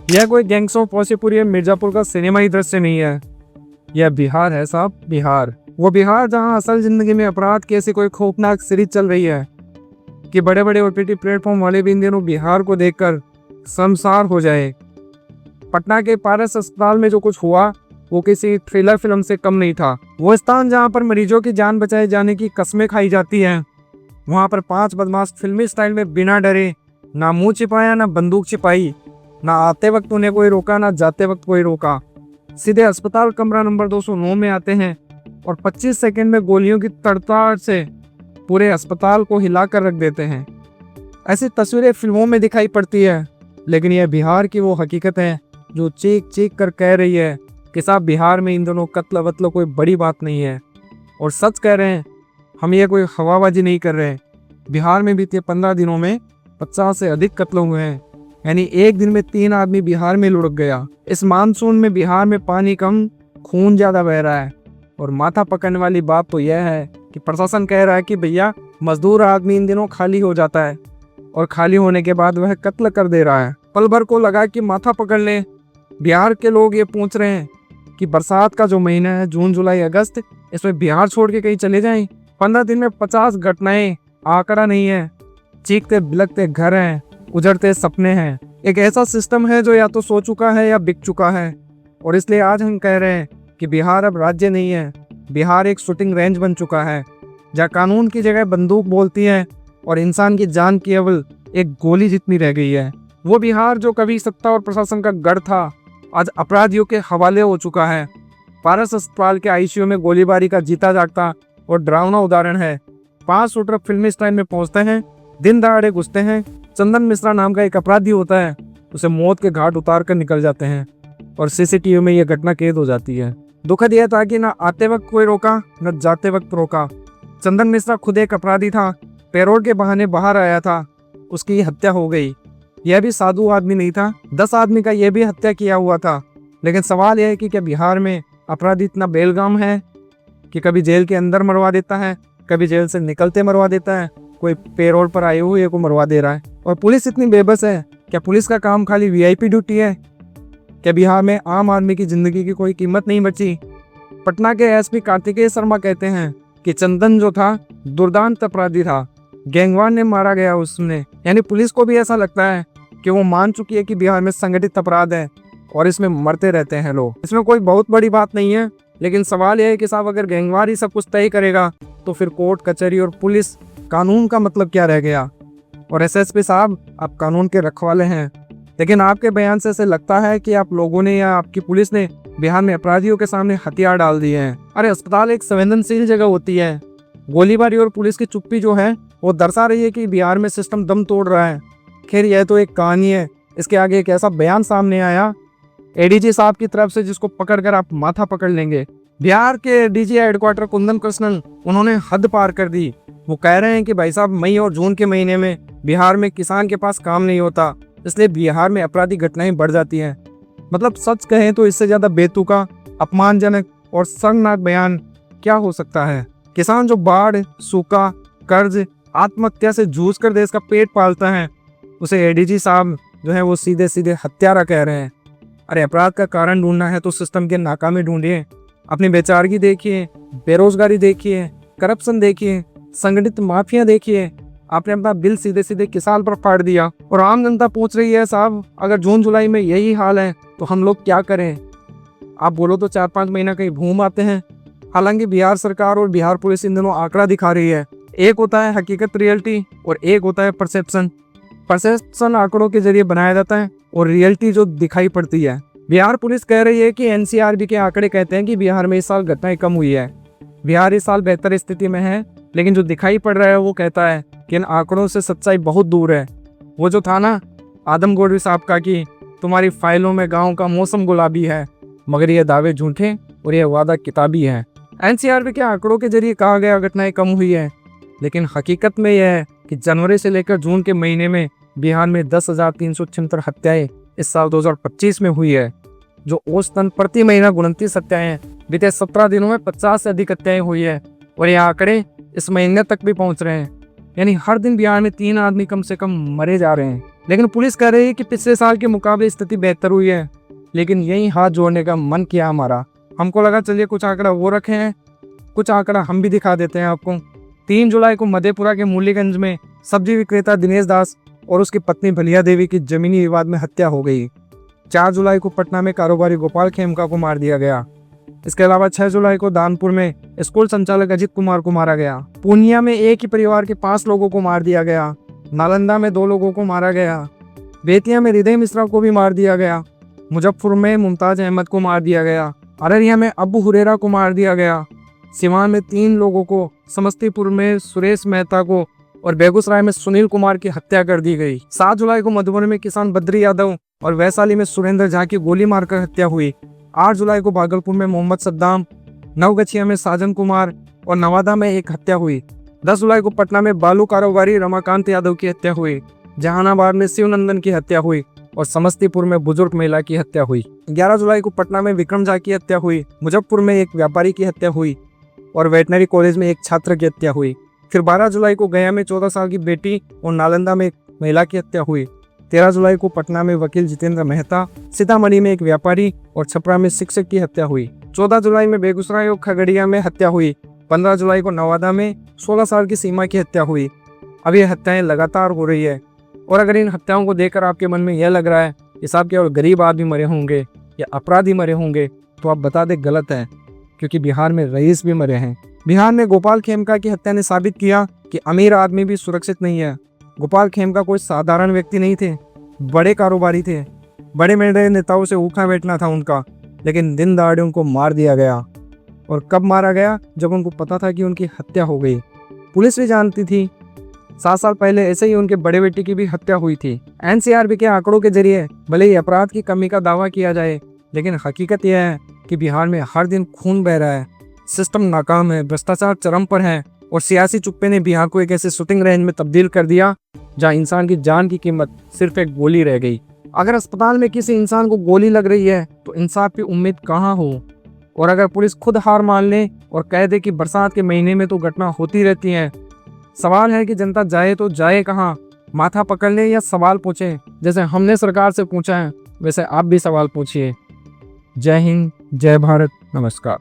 यह कोई gangs of Wasseypur या मिर्जापुर का सिनेमाई दृश्य नहीं है। यह बिहार है साहब, बिहार। वो बिहार जहां असल जिंदगी में अपराध की ऐसी कोई खौफनाक सीरीज चल रही है कि बड़े बड़े ओटीटी प्लेटफॉर्म वाले भी इन दिनों बिहार को देखकर शर्मसार हो जाए। पटना के पारस अस्पताल में जो कुछ हुआ वो किसी थ्रिलर फिल्म से कम नहीं था। वो स्थान जहां पर मरीजों की जान बचाए जाने की कस्में खाई जाती हैं, वहां पर 5 बदमाश फिल्मी स्टाइल में बिना डरे ना मुंह छिपाया ना बंदूक छिपाई, ना आते वक्त उन्हें कोई रोका ना जाते वक्त कोई रोका, सीधे अस्पताल कमरा नंबर 209 में आते हैं और 25 सेकंड में गोलियों की तड़तड़ से पूरे अस्पताल को हिलाकर रख देते हैं। ऐसी तस्वीरें फिल्मों में दिखाई पड़ती है, लेकिन यह बिहार की वो हकीकत है जो चीख चीख कर कह रही है कि साहब बिहार में इन दोनों कत्ल वत्ल कोई बड़ी बात नहीं है। और सच कह रहे हैं, हम ये कोई हवाबाजी नहीं कर रहे। बिहार में बीते 15 दिनों में 50 से अधिक कत्ल हुए हैं, यानी एक दिन में 3 आदमी बिहार में लुढ़क गया। इस मानसून में बिहार में पानी कम, खून ज्यादा बह रहा है। और माथा पकड़ने वाली बात तो यह है कि प्रशासन कह रहा है कि भैया मजदूर आदमी इन दिनों खाली हो जाता है और खाली होने के बाद वह कत्ल कर दे रहा है। पल भर को लगा कि माथा पकड़ ले। बिहार के लोग ये पूछ रहे हैं कि बरसात का जो महीना है, जून जुलाई अगस्त, इसमें बिहार छोड़ के कहीं चले जाएं। 15 दिन में 50 घटनाएं आंकड़ा नहीं है। चीखते बिलखते घर हैं, उजड़ते सपने हैं। एक ऐसा सिस्टम है जो या तो सो चुका है या बिक चुका है। और इसलिए आज हम कह रहे हैं कि बिहार अब राज्य नहीं है, बिहार एक शूटिंग रेंज बन चुका है, जहाँ कानून की जगह बंदूक बोलती है और इंसान की जान केवल एक गोली जितनी रह गई है। वो बिहार जो कभी सत्ता और प्रशासन का गढ़ था, आज अपराधियों के हवाले हो चुका है। पारस अस्पताल के आईसीयू में गोलीबारी का जीता जागता और डरावना उदाहरण है। 5 शूटर फिल्मी स्टाइल में पहुंचते हैं, दिन दहाड़े घुसते हैं। चंदन मिश्रा नाम का एक अपराधी होता है, उसे मौत के घाट उतार कर निकल जाते हैं और सीसीटीवी में यह घटना कैद हो जाती है। दुखद यह था कि न आते वक्त कोई रोका न जाते वक्त रोका। चंदन मिश्रा खुद एक अपराधी था, पैरोल के बहाने बाहर आया था, उसकी हत्या हो गई। यह भी साधु आदमी नहीं था, 10 आदमी का यह भी हत्या किया हुआ था। लेकिन सवाल यह है कि क्या बिहार में अपराधी इतना बेलगाम है कि कभी जेल के अंदर मरवा देता है, कभी जेल से निकलते मरवा देता है, कोई पेरोल पर आए हुए को मरवा दे रहा है। और पुलिस इतनी बेबस है, क्या पुलिस का काम खाली वीआईपी ड्यूटी है? क्या बिहार में आम आदमी की जिंदगी की कोई कीमत नहीं बची? पटना के एसपी कार्तिकेय शर्मा कहते हैं कि चंदन जो था दुर्दांत अपराधी था, गैंगवार ने मारा गया उसने। यानी पुलिस को भी ऐसा लगता है कि वो मान चुकी है कि बिहार में संगठित अपराध है और इसमें मरते रहते हैं लोग। इसमें कोई बहुत बड़ी बात नहीं है, लेकिन सवाल यह है कि साहब अगर गैंगवार ही सब कुछ तय करेगा तो फिर कोर्ट कचहरी और पुलिस कानून का मतलब क्या रह गया? और एसएसपी साहब, आप कानून के रखवाले हैं, लेकिन आपके बयान से ऐसे लगता है कि आप लोगों ने या आपकी पुलिस ने बिहार में अपराधियों के सामने हथियार डाल दिए हैं। अरे अस्पताल एक संवेदनशील जगह होती है। गोलीबारी और पुलिस की चुप्पी जो है वो दर्शा रही है कि बिहार में सिस्टम दम तोड़ रहा है। खैर यह तो एक कहानी है, इसके आगे एक ऐसा बयान सामने आया एडीजी साहब की तरफ से जिसको पकड़कर आप माथा पकड़ लेंगे। बिहार के डीजी हेडक्वार्टर कुंदन कृष्णन, उन्होंने हद पार कर दी। वो कह रहे हैं कि भाई साहब मई और जून के महीने में बिहार में किसान के पास काम नहीं होता, इसलिए बिहार में आपराधिक घटनाएं बढ़ जाती हैं। मतलब सच कहें तो इससे ज्यादा बेतुका, अपमानजनक और शर्मनाक बयान क्या हो सकता है? किसान जो बाढ़, सूखा, कर्ज, आत्महत्या से जूझ कर देश का पेट पालता है, उसे एडीजी साहब जो है वो सीधे सीधे हत्यारा कह रहे हैं। अरे अपराध का कारण ढूंढना है तो सिस्टम के नाकामी ढूंढिए। अपनी बेचारगी देखिए, बेरोजगारी देखिए, करप्शन देखिए, संगठित माफिया देखिए। आपने अपना बिल सीधे सीधे किसान पर फाड़ दिया और आम जनता पूछ रही है साहब अगर जून जुलाई में यही हाल है तो हम लोग क्या करें? आप बोलो तो 4-5 महीना कहीं घूम आते हैं। हालांकि बिहार सरकार और बिहार पुलिस इन दिनों आंकड़ा दिखा रही है। एक होता है हकीकत रियलिटी और एक होता है परसेप्शन। परसेप्शन आंकड़ों के जरिए बनाया जाता है और रियलिटी जो दिखाई पड़ती है। बिहार पुलिस कह रही है कि एनसीआरबी के आंकड़े कहते हैं कि बिहार में इस साल घटनाएं कम हुई है। बिहार इस साल बेहतर स्थिति में है, लेकिन जो दिखाई पड़ रहा है वो कहता है कि इन आंकड़ों से सच्चाई बहुत दूर है। वो जो था ना आदम गोडवी साहब का कि तुम्हारी फाइलों में गाँव का मौसम गुलाबी है, मगर ये दावे झूठे और ये वादा किताबी है। एनसीआरबी के आंकड़ों के जरिए कहा गया घटनाएं कम हुई है, लेकिन हकीकत में यह है कि जनवरी से लेकर जून के महीने में बिहार में 10,376 हत्याएं इस साल 2025 में हुई है, जो औसतन प्रति महीना 29 हत्याएं हैं। बीते 17 दिनों में 50 से अधिक हत्याएं हुई है और ये आंकड़े इस महीने तक भी पहुंच रहे हैं। यानी हर दिन बिहार में 3 आदमी कम से कम मरे जा रहे हैं। लेकिन पुलिस कह रही है कि पिछले साल के मुकाबले स्थिति बेहतर हुई है। लेकिन यही हाथ जोड़ने का मन किया हमारा। हमको लगा चलिए कुछ आंकड़ा वो रखे हैं, कुछ आंकड़ा हम भी दिखा देते हैं आपको। 3 जुलाई को मधेपुरा के मुरलीगंज में सब्जी विक्रेता दिनेश दास और उसकी पत्नी भलिया देवी की जमीनी विवाद में हत्या हो गई। 4 जुलाई को पटना में कारोबारी गोपाल खेमका को मार दिया गया। इसके अलावा 6 जुलाई को दानपुर में स्कूल संचालक अजित कुमार को मारा गया। पूर्णिया में एक ही परिवार के 5 लोगों को मार दिया गया। नालंदा में 2 लोगों को मारा गया। बेतिया में हृदय मिश्रा को भी मार दिया गया। मुजफ्फरपुर में मुमताज अहमद को मार दिया गया। अररिया में अबू हुरेरा को मार दिया गया। सिवान में 3 लोगों को, समस्तीपुर में सुरेश मेहता को और बेगूसराय में सुनील कुमार की हत्या कर दी गई। 7 जुलाई को मधुबनी में किसान बद्री यादव और वैशाली में सुरेंद्र झा की गोली मारकर हत्या हुई। 8 जुलाई को भागलपुर में मोहम्मद सद्दाम, नवगछिया में साजन कुमार और नवादा में एक हत्या हुई। 10 जुलाई को पटना में बालू कारोबारी रमाकांत यादव की हत्या हुई। जहानाबाद में शिवनंदन की हत्या हुई और समस्तीपुर में बुजुर्ग महिला की हत्या हुई। 11 जुलाई को पटना में विक्रम झा की हत्या हुई। मुजफ्फरपुर में एक व्यापारी की हत्या हुई और वेटनरी कॉलेज में एक छात्र की हत्या हुई। फिर 12 जुलाई को गया में 14 साल की बेटी और नालंदा में एक महिला की हत्या हुई। 13 जुलाई को पटना में वकील जितेंद्र मेहता, सीतामढ़ी में एक व्यापारी और छपरा में शिक्षक की हत्या हुई। 14 जुलाई में बेगूसराय और खगड़िया में हत्या हुई। 15 जुलाई को नवादा में 16 साल की सीमा की हत्या हुई। अब ये हत्याएं लगातार हो रही है और अगर इन हत्याओं को देखकर आपके मन में यह लग रहा है कि साहब केवल गरीब आदमी मरे होंगे या अपराधी मरे होंगे, तो आप बता दें गलत है, क्योंकि बिहार में रईस भी मरे हैं। बिहार में गोपाल खेमका की हत्या ने साबित किया कि अमीर आदमी भी सुरक्षित नहीं है। गोपाल खेमका कोई साधारण व्यक्ति नहीं थे, बड़े कारोबारी थे। बड़े बड़े नेताओं से उठना बैठना था उनका, लेकिन दिन दहाड़े उनको मार दिया गया। और कब मारा गया? जब उनको पता था कि उनकी हत्या हो गई। पुलिस भी जानती थी। 7 साल पहले ऐसे ही उनके बड़े बेटे की भी हत्या हुई थी। एनसीआरबी के आंकड़ों के जरिए भले ही अपराध की कमी का दावा किया जाए, लेकिन हकीकत यह है कि बिहार में हर दिन खून बह रहा है। सिस्टम नाकाम है, भ्रष्टाचार चरम पर है और सियासी चुप्पे ने बिहार को एक ऐसे शूटिंग रेंज में तब्दील कर दिया जहां इंसान की जान की कीमत सिर्फ एक गोली रह गई। अगर अस्पताल में किसी इंसान को गोली लग रही है तो इंसाफ की उम्मीद कहाँ हो? और अगर पुलिस खुद हार मान ले और कह दे कि बरसात के महीने में तो घटना होती रहती है, सवाल है कि जनता जाए तो जाए कहाँ? माथा पकड़ ले या सवाल पूछे? जैसे हमने सरकार से पूछा है वैसे आप भी सवाल पूछिए। जय हिंद, जय भारत, नमस्कार।